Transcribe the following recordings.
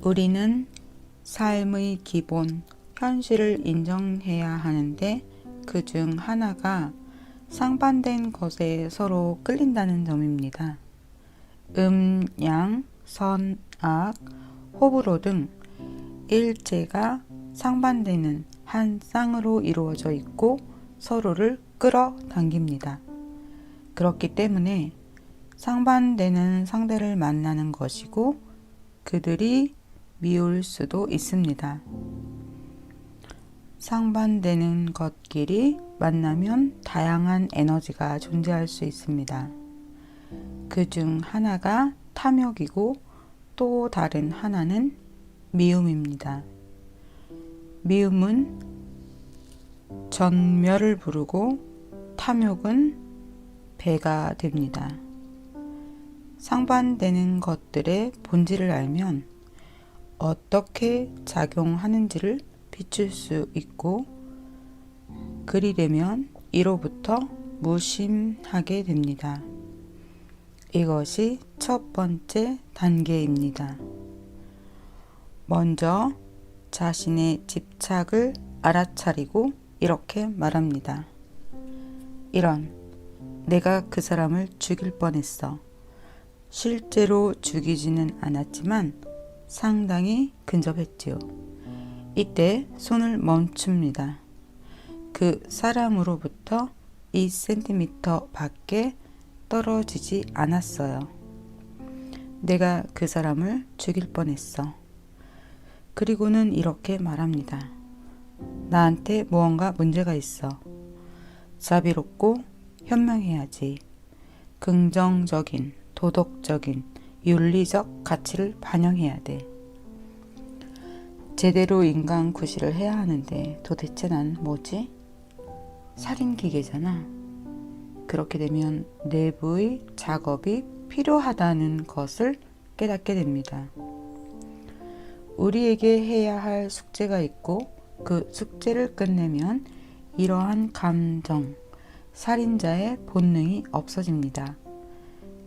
우리는 삶의 기본, 현실을 인정해야 하는데 그중 하나가 상반된 것에 서로 끌린다는 점입니다. 양, 선, 악, 호불호 등 일체가 상반되는 한 쌍으로 이루어져 있고 서로를 끌어당깁니다. 그렇기 때문에 상반되는 상대를 만나는 것이고 그들이 미울 수도 있습니다. 상반되는 것끼리 만나면 다양한 에너지가 존재할 수 있습니다. 그중 하나가 탐욕이고 또 다른 하나는 미움입니다. 미움은 전멸을 부르고 탐욕은 배가 됩니다. 상반되는 것들의 본질을 알면 어떻게 작용하는지를 비출 수 있고 그리 되면 이로부터 무심하게 됩니다. 이것이 첫 번째 단계입니다. 먼저 자신의 집착을 알아차리고 이렇게 말합니다. 이런, 내가 그 사람을 죽일 뻔했어. 실제로 죽이지는 않았지만 상당히 근접했지요. 이때 손을 멈춥니다. 그 사람으로부터 2cm 밖에 떨어지지 않았어요. 내가 그 사람을 죽일 뻔했어. 그리고는 이렇게 말합니다. 나한테 무언가 문제가 있어. 자비롭고 현명해야지. 긍정적인, 도덕적인, 윤리적 가치를 반영해야 돼. 제대로 인간 구실을 해야 하는데 도대체 난 뭐지? 살인기계잖아. 그렇게 되면 내부의 작업이 필요하다는 것을 깨닫게 됩니다. 우리에게 해야 할 숙제가 있고 그 숙제를 끝내면 이러한 감정, 살인자의 본능이 없어집니다.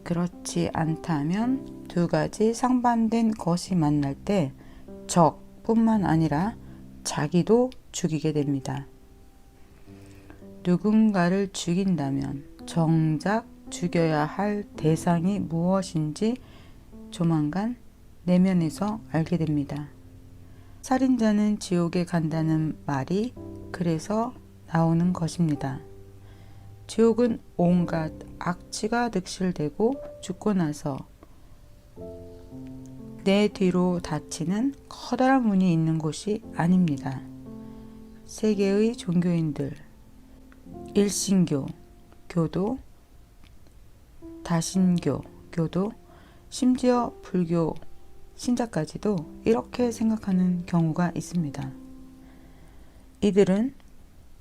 그렇지 않다면 두 가지 상반된 것이 만날 때 적뿐만 아니라 자기도 죽이게 됩니다. 누군가를 죽인다면 정작 죽여야 할 대상이 무엇인지 조만간 내면에서 알게 됩니다. 살인자는 지옥에 간다는 말이 그래서 나오는 것입니다. 지옥은 온갖 악취가 득실되고 죽고 나서 내 뒤로 닫히는 커다란 문이 있는 곳이 아닙니다. 세계의 종교인들, 일신교, 교도, 다신교, 교도, 심지어 불교 신자까지도 이렇게 생각하는 경우가 있습니다. 이들은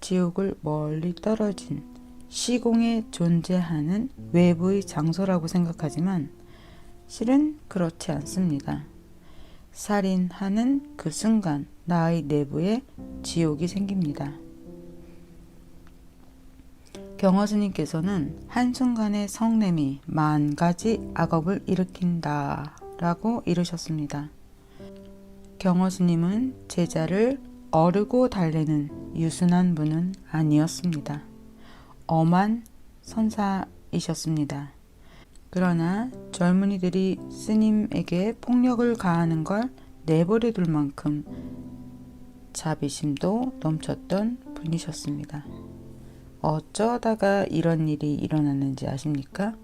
지옥을 멀리 떨어진 시공에 존재하는 외부의 장소라고 생각하지만 실은 그렇지 않습니다. 살인하는 그 순간 나의 내부에 지옥이 생깁니다. 경허스님께서는 한순간의 성냄이 10,000가지 악업을 일으킨다 라고 이르셨습니다. 경허스님은 제자를 어르고 달래는 유순한 분은 아니었습니다. 엄한 선사이셨습니다. 그러나 젊은이들이 스님에게 폭력을 가하는 걸 내버려 둘 만큼 자비심도 넘쳤던 분이셨습니다. 어쩌다가 이런 일이 일어났는지 아십니까?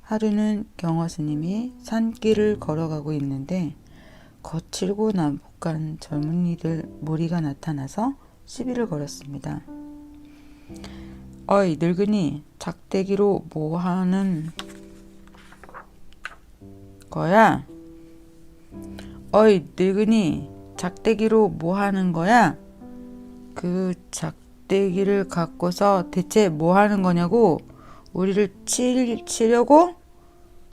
하루는 경허스님이 산길을 걸어가고 있는데 거칠고 난폭한 젊은이들 무리가 나타나서 시비를 걸었습니다. 어이 늙은이, 작대기로 뭐하는 거야? 어이 늙은이, 작대기로 뭐하는 거야? 그 작대기를 갖고서 대체 뭐하는 거냐고? 우리를 치려고?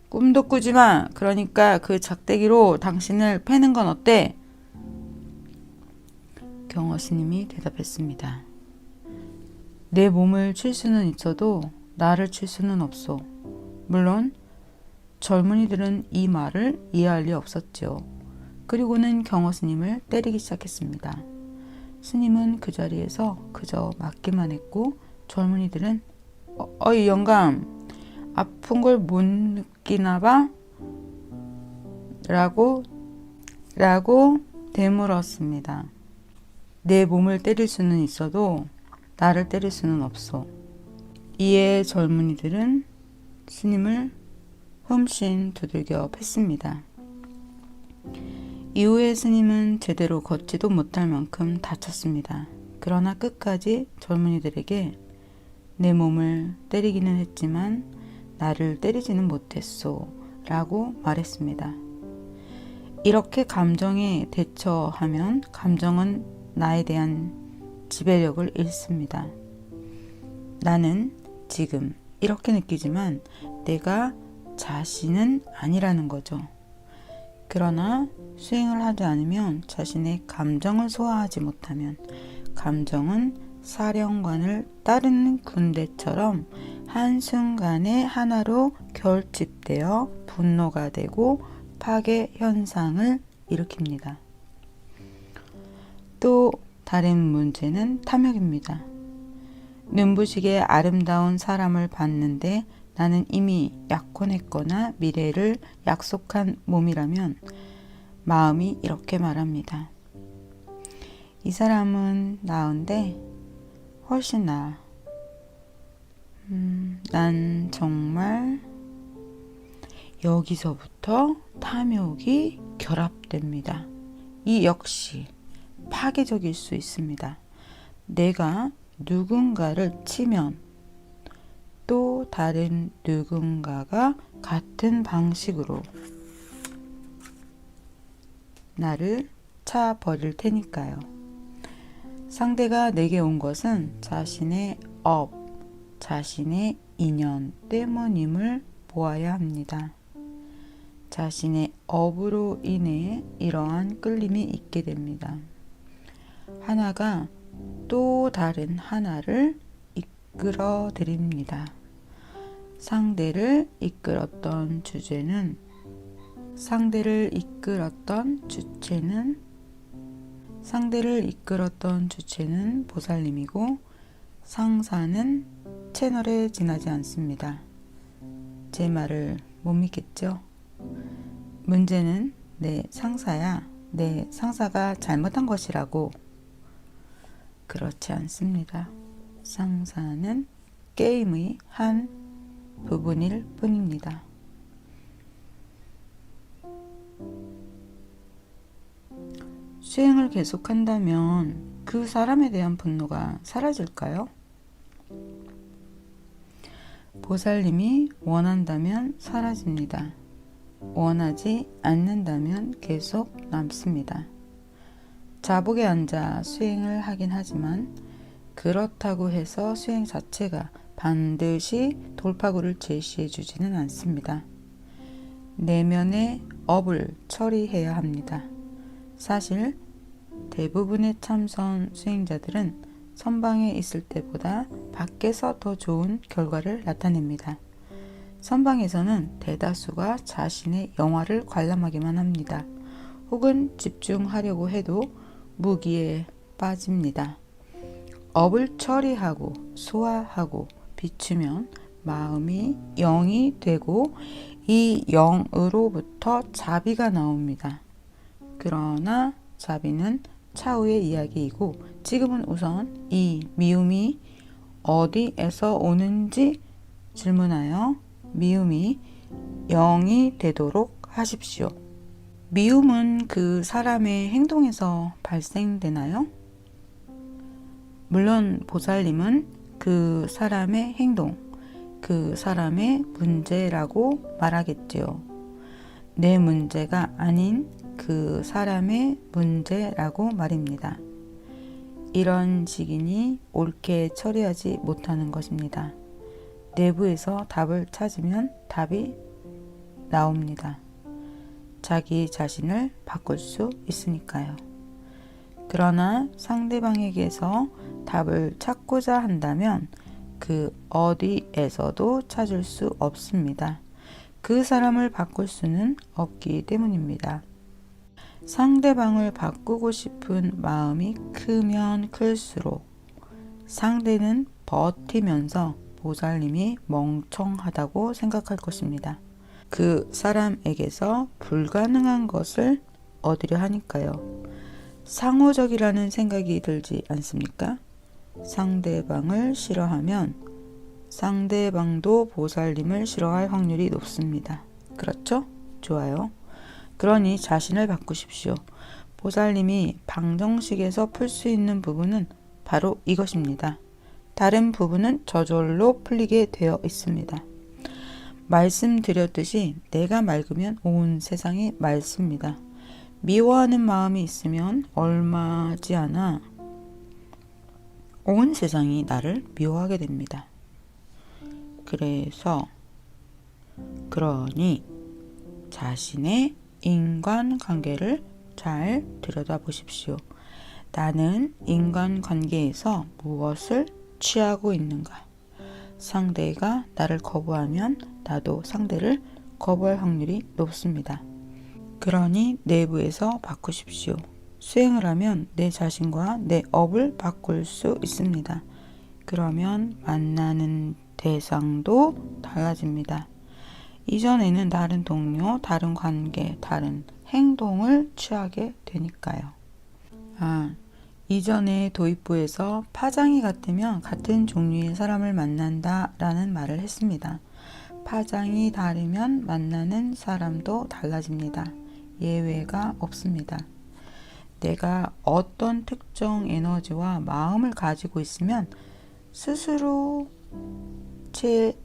꿈도 꾸지 마. 그러니까 그 작대기로 당신을 패는 건 어때? 경허스님이 대답했습니다. 내 몸을 칠 수는 있어도 나를 칠 수는 없소. 물론 젊은이들은 이 말을 이해할 리 없었죠. 그리고는 경호 스님을 때리기 시작했습니다. 스님은 그 자리에서 그저 맞기만 했고 젊은이들은 어이 영감, 아픈 걸 못 느끼나 봐? 라고 되물었습니다. 내 몸을 때릴 수는 있어도 나를 때릴 수는 없어. 이에 젊은이들은 스님을 흠씬 두들겨 팼습니다. 이후에 스님은 제대로 걷지도 못할 만큼 다쳤습니다. 그러나 끝까지 젊은이들에게 내 몸을 때리기는 했지만 나를 때리지는 못했소 라고 말했습니다. 이렇게 감정에 대처하면 감정은 나에 대한 지배력을 잃습니다. 나는 지금 이렇게 느끼지만 내가 자신은 아니라는 거죠. 그러나 수행을 하지 않으면 자신의 감정을 소화하지 못하면 감정은 사령관을 따르는 군대처럼 한순간에 하나로 결집되어 분노가 되고 파괴 현상을 일으킵니다. 또 다른 문제는 탐욕입니다. 눈부시게 아름다운 사람을 봤는데 나는 이미 약혼했거나 미래를 약속한 몸이라면 마음이 이렇게 말합니다. 이 사람은 나은데 훨씬 나아. 난 정말 여기서부터 탐욕이 결합됩니다. 이 역시 파괴적일 수 있습니다. 내가 누군가를 치면 또 다른 누군가가 같은 방식으로 나를 차버릴 테니까요. 상대가 내게 온 것은 자신의 업, 자신의 인연 때문임을 보아야 합니다. 자신의 업으로 인해 이러한 끌림이 있게 됩니다. 하나가 또 다른 하나를 이끌어 드립니다. 상대를 이끌었던 주체는 보살님이고 상사는 채널에 지나지 않습니다. 제 말을 못 믿겠죠? 문제는 내 상사야. 내 상사가 잘못한 것이라고. 그렇지 않습니다. 상사는 게임의 한 부분일 뿐입니다. 수행을 계속한다면 그 사람에 대한 분노가 사라질까요? 보살님이 원한다면 사라집니다. 원하지 않는다면 계속 남습니다. 자복에 앉아 수행을 하긴 하지만 그렇다고 해서 수행 자체가 반드시 돌파구를 제시해 주지는 않습니다. 내면의 업을 처리해야 합니다. 사실 대부분의 참선 수행자들은 선방에 있을 때보다 밖에서 더 좋은 결과를 나타냅니다. 선방에서는 대다수가 자신의 영화를 관람하기만 합니다. 혹은 집중하려고 해도 무기에 빠집니다. 업을 처리하고 소화하고 비추면 마음이 영이 되고 이 영으로부터 자비가 나옵니다. 그러나 자비는 차후의 이야기이고 지금은 우선 이 미움이 어디에서 오는지 질문하여 미움이 영이 되도록 하십시오. 미움은 그 사람의 행동에서 발생되나요? 물론 보살님은 그 사람의 행동, 그 사람의 문제라고 말하겠지요. 내 문제가 아닌 그 사람의 문제라고 말입니다. 이런 식이니 옳게 처리하지 못하는 것입니다. 내부에서 답을 찾으면 답이 나옵니다. 자기 자신을 바꿀 수 있으니까요. 그러나 상대방에게서 답을 찾고자 한다면 그 어디에서도 찾을 수 없습니다. 그 사람을 바꿀 수는 없기 때문입니다. 상대방을 바꾸고 싶은 마음이 크면 클수록 상대는 버티면서 보살님이 멍청하다고 생각할 것입니다. 그 사람에게서 불가능한 것을 얻으려 하니까요. 상호적이라는 생각이 들지 않습니까? 상대방을 싫어하면 상대방도 보살님을 싫어할 확률이 높습니다. 그렇죠? 좋아요. 그러니 자신을 바꾸십시오. 보살님이 방정식에서 풀 수 있는 부분은 바로 이것입니다. 다른 부분은 저절로 풀리게 되어 있습니다. 말씀드렸듯이 내가 맑으면 온 세상이 맑습니다. 미워하는 마음이 있으면 얼마지 않아 온 세상이 나를 미워하게 됩니다. 그러니 자신의 인간관계를 잘 들여다보십시오. 나는 인간관계에서 무엇을 취하고 있는가? 상대가 나를 거부하면 나도 상대를 거부할 확률이 높습니다. 그러니 내부에서 바꾸십시오. 수행을 하면 내 자신과 내 업을 바꿀 수 있습니다. 그러면 만나는 대상도 달라집니다. 이전에는 다른 동료, 다른 관계, 다른 행동을 취하게 되니까요. 이전에 도입부에서 파장이 같으면 같은 종류의 사람을 만난다 라는 말을 했습니다. 파장이 다르면 만나는 사람도 달라집니다. 예외가 없습니다. 내가 어떤 특정 에너지와 마음을 가지고 있으면 스스로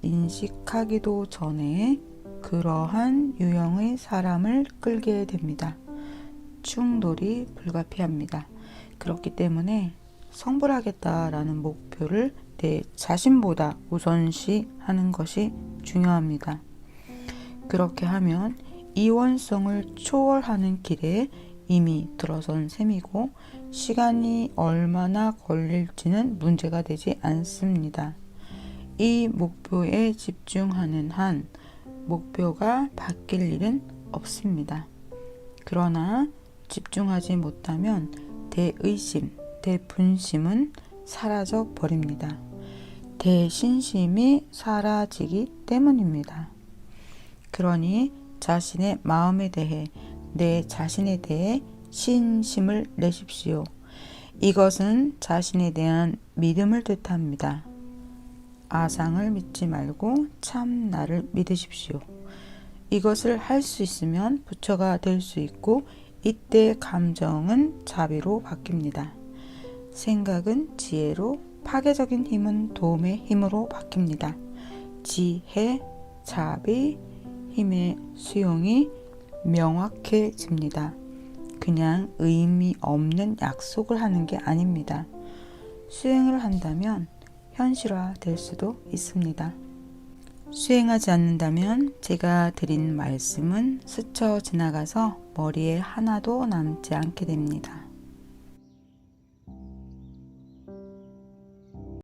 인식하기도 전에 그러한 유형의 사람을 끌게 됩니다. 충돌이 불가피합니다. 그렇기 때문에 성불하겠다라는 목표를 내 자신보다 우선시하는 것이 중요합니다. 그렇게 하면 이원성을 초월하는 길에 이미 들어선 셈이고 시간이 얼마나 걸릴지는 문제가 되지 않습니다. 이 목표에 집중하는 한 목표가 바뀔 일은 없습니다. 그러나 집중하지 못하면 대의심, 대분심은 사라져 버립니다. 대신심이 사라지기 때문입니다. 그러니 자신의 마음에 대해 내 자신에 대해 신심을 내십시오. 이것은 자신에 대한 믿음을 뜻합니다. 아상을 믿지 말고 참 나를 믿으십시오. 이것을 할 수 있으면 부처가 될 수 있고 이때 감정은 자비로 바뀝니다. 생각은 지혜로, 파괴적인 힘은 도움의 힘으로 바뀝니다. 지혜, 자비, 힘의 수용이 명확해집니다. 그냥 의미 없는 약속을 하는 게 아닙니다. 수행을 한다면 현실화 될 수도 있습니다. 수행하지 않는다면 제가 드린 말씀은 스쳐 지나가서 머리에 하나도 남지 않게 됩니다.